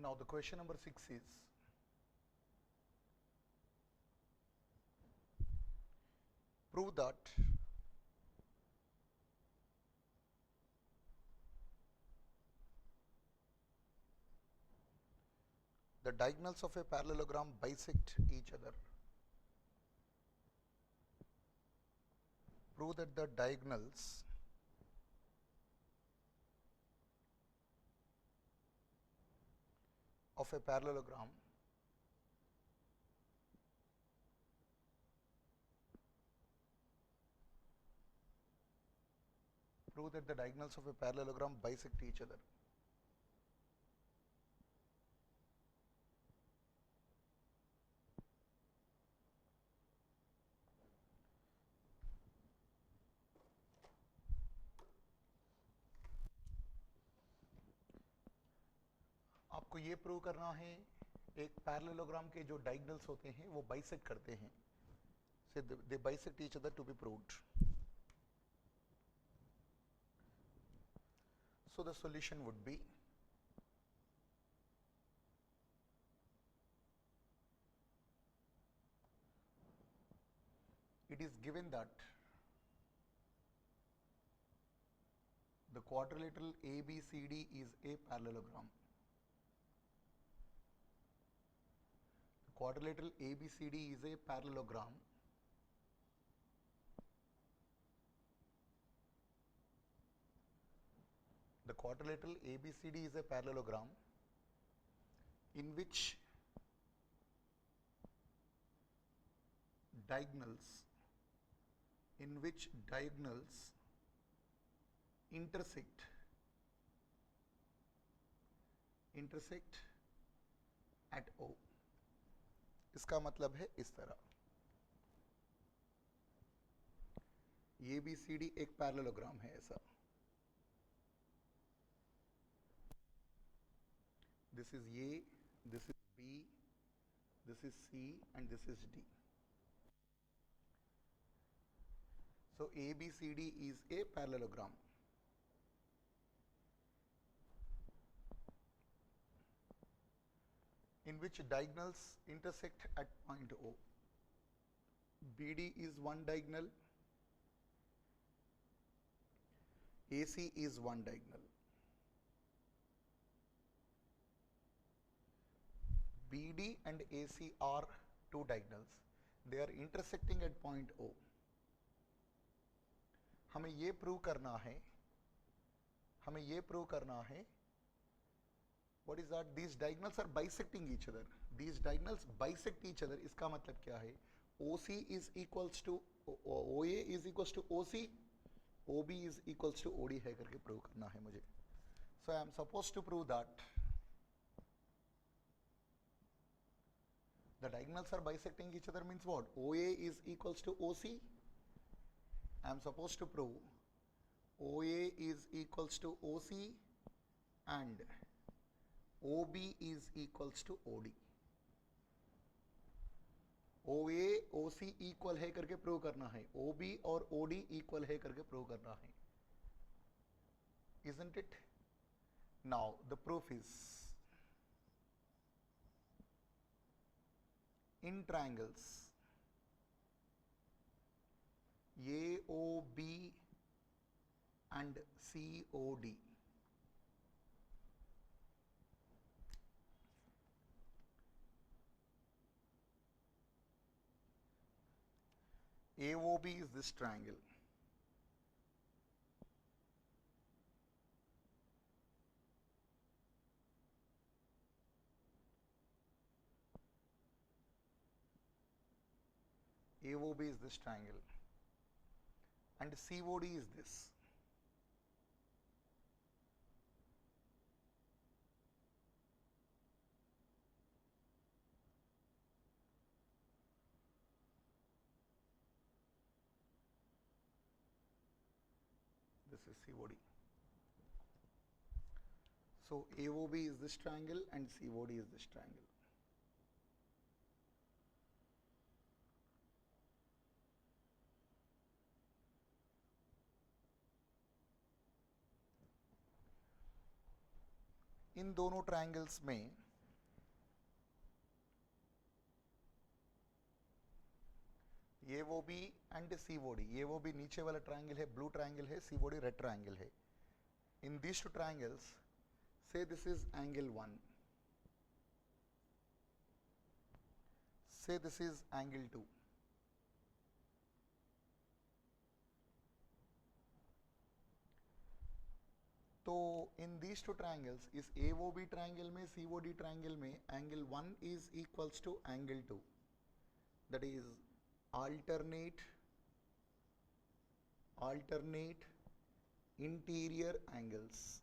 Now the question number 6 is, prove that the diagonals of a parallelogram bisect each other. Prove that the diagonals of a parallelogram bisect each other. आपको ये prove करना है एक parallelogram के जो diagonals होते हैं वो बाइसेक्ट करते हैं. So they bisect each other to be proved. So the solution would be it is given that the quadrilateral ABCD is a parallelogram. The quadrilateral ABCD is a parallelogram The quadrilateral ABCD is a parallelogram in which diagonals intersect at O. इसका मतलब है इस तरह ABCD एक parallelogram है ऐसा. This is A, this is B, this is C and this is D. So ABCD is a parallelogram. In which diagonals intersect at point O. BD is one diagonal, AC is one diagonal. BD and AC are two diagonals. They are intersecting at point O. हमें ये prove करना है what is that? These diagonals are bisecting each other. These diagonals bisect each other. इसका मतलब क्या है? OC is equals to OA is equals to OC, OB is equals to OD है करके प्रूव करना है मुझे. So I am supposed to prove that the diagonals are bisecting each other means what? OA is equals to OC. I am supposed to prove OA is equals to OC and OB is equals to OD. OA OC equal है करके prove करना है, OB और OD equal है करके prove करना है. Isn't it? Now the proof is in triangles AOB and COD AOB is this triangle. AOB is this triangle and COD is this. This is COD. So AOB is this triangle and COD is this triangle. इन दोनों triangles में ये वो भी and सी वो D, ये वो भी नीचे वाला ट्राइंगल है, ब्लू ट्राइंगल है, सी वो डी रेड ट्राइंगल है. In these two triangles, say this is angle 1, say this is angle 2. तो इन दीज टू ट्राइंगल्स, इस ए ओ बी ट्राइंगल में, सी ओ डी ट्राइंगल में, angle 1 is equals to angle 2, that is alternate interior angles.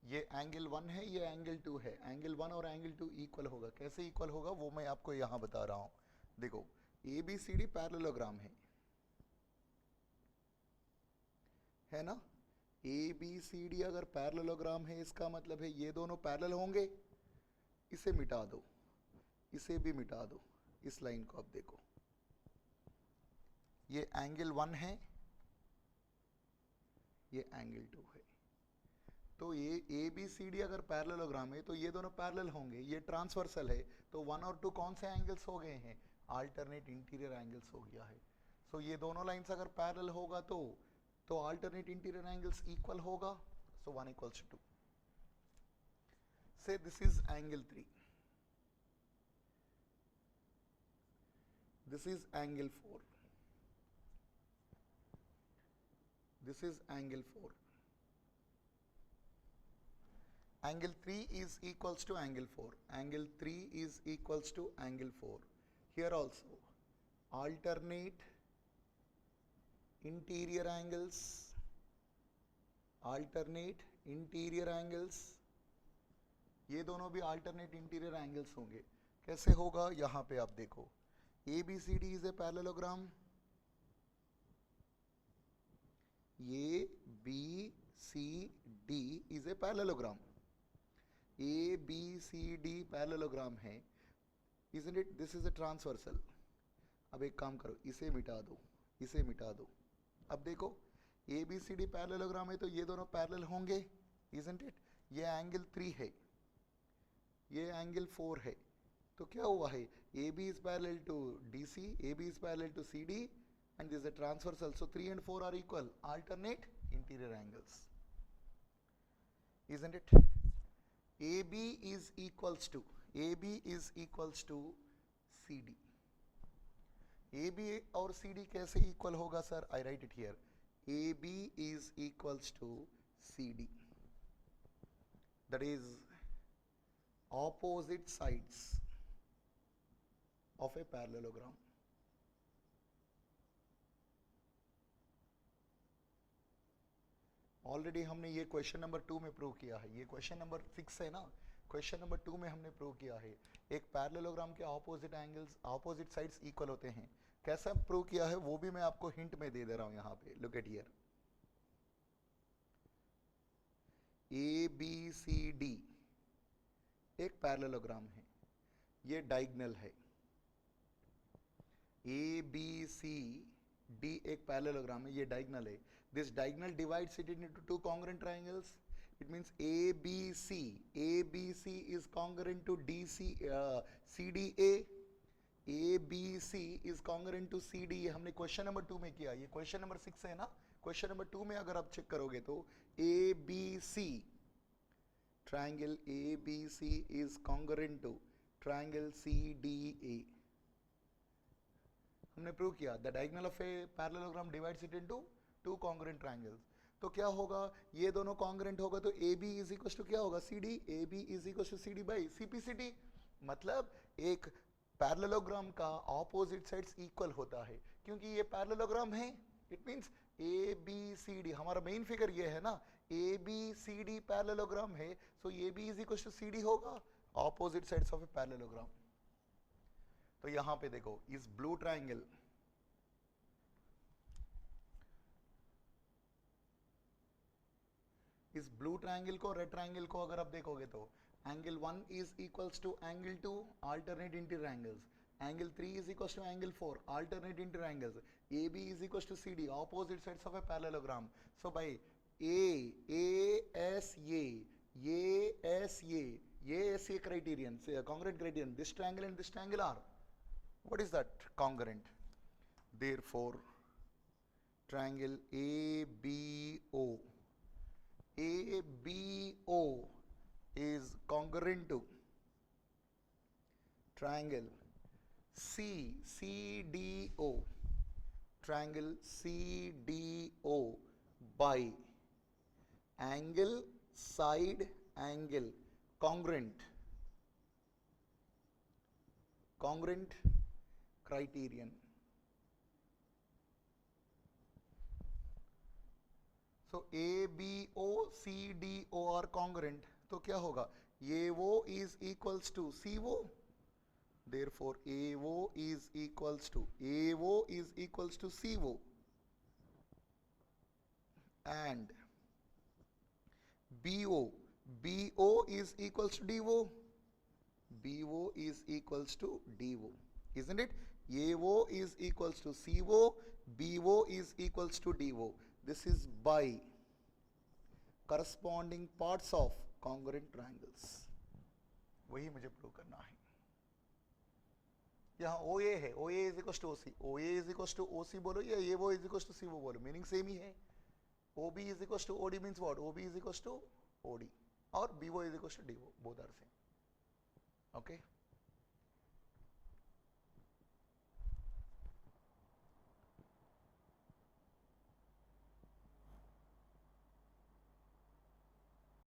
ये angle 1 है, ये angle 2 है. Angle 1 और angle 2 equal होगा. कैसे इक्वल होगा वो मैं आपको यहां बता रहा हूं. देखो, A B C D parallelogram है ना. ए बी सी डी अगर पैरेललोग्राम है, इसका मतलब है ये दोनों पैरेलल होंगे. इसे मिटा दो, इसे भी मिटा दो. इस लाइन को आप देखो, ये एंगल 1 है, ये एंगल 2 है. तो ये ए बी सी डी अगर पैरेललोग्राम है तो ये दोनों पैरेलल होंगे. ये ट्रांसवर्सल है, तो 1 और 2 कौन से एंगल्स हो गए हैं? अल्टरनेट इंटीरियर एंगल्स हो गया है. सो ये दोनों लाइंस अगर पैरेलल होगा तो अल्टरनेट इंटीरियर एंगल्स इक्वल होगा. सो 1 इक्वल्स टू 2. से this is angle 3, this is angle 4, this is angle 4. Angle 3 is equals to angle 4. Angle 3 is equals to angle 4. Here also, alternate interior angles, alternate interior angles. ये दोनों भी alternate interior angles होंगे. कैसे होगा? यहाँ पे आप देखो, ABCD is a parallelogram. ABCD is a parallelogram. ABCD parallelogram है, isn't it? This is a transversal. अब एक काम करो, इसे मिटा दो, इसे मिटा दो. अब देखो, ABCD parallelogram है तो ये दोनों पैरेलल होंगे, isn't it? ये एंगल 3 है, ये एंगल 4 है. तो क्या हुआ है? AB is parallel to DC, AB is parallel to CD, and this is a transversal. So 3 and 4 are equal, alternate interior angles, isn't it? AB is equals to CD. AB और CD कैसे equal होगा sir? I write it here. AB is equals to CD. That is opposite sides of a parallelogram. Already हमने ये question number 2 में prove किया है. ये question number 6 है ना. क्वेश्चन नंबर 2 में हमने प्रूव किया है एक पैरेललोग्राम के opposite angles, opposite sides equal होते हैं. कैसा प्रूव किया है वो भी मैं आपको हिंट में दे रहा हूं यहाँ पे. लुक एट हियर, ABCD एक पैरेललोग्राम है, ये डायगोनल है. ABCD एक पैरेललोग्राम है, ये डायगोनल है. This diagonal divides it into two congruent triangles. It means ABC is congruent to CDA. ABC is congruent to CD. ये हमने क्वेश्चन नंबर 2 में किया. ये क्वेश्चन नंबर 6 है ना. क्वेश्चन नंबर 2 में अगर आप चेक करोगे तो ABC, triangle ABC is congruent to triangle CDA. हमने प्रूव किया the diagonal of a parallelogram divides it into two congruent triangles. तो क्या होगा? ये दोनों कॉन्ग्रुएंट होगा तो AB इज इक्वल टू क्या होगा? CD. AB is equal to CD by CPCD. मतलब एक पैरेललोग्राम का ऑपोजिट साइड्स इक्वल होता है क्योंकि ये पैरेललोग्राम है. इट मींस ABCD, हमारा मेन फिगर ये है ना, ABCD पैरेललोग्राम है, so AB is equal to CD होगा, opposite sides of a parallelogram. तो यहां पे देखो, इस ब्लू ट्रायंगल, इस ब्लू ट्रायंगल को, रेड ट्रायंगल को अगर आप देखोगे तो angle 1 is equals to angle 2 alternate interior angles, angle 3 is equals to angle 4 alternate interior angles, AB is equals to CD opposite sides of a parallelogram. So by AS ये ये ऐसे criterion, congruent criterion, this triangle and this triangle are, what is that? Congruent. Therefore triangle ABO is congruent to triangle CDO, triangle CDO by angle, side angle, congruent criterion. So ABO CDO are congruent, तो क्या होगा? AO is equals to CO, therefore AO is equals to CO, and BO is equals to DO, isn't it? AO is equals to CO, BO is equals to DO. This is by corresponding parts of congruent triangles. वही मुझे prove करना है. यहाँ OA है, OA is equals to OC, OA is equals to OC बोलो या AO is equals to CO बोलो, meaning same ही है. OB is equals to OD means what? OB is equals to OD, or BO is equals to DO, both are same. Okay.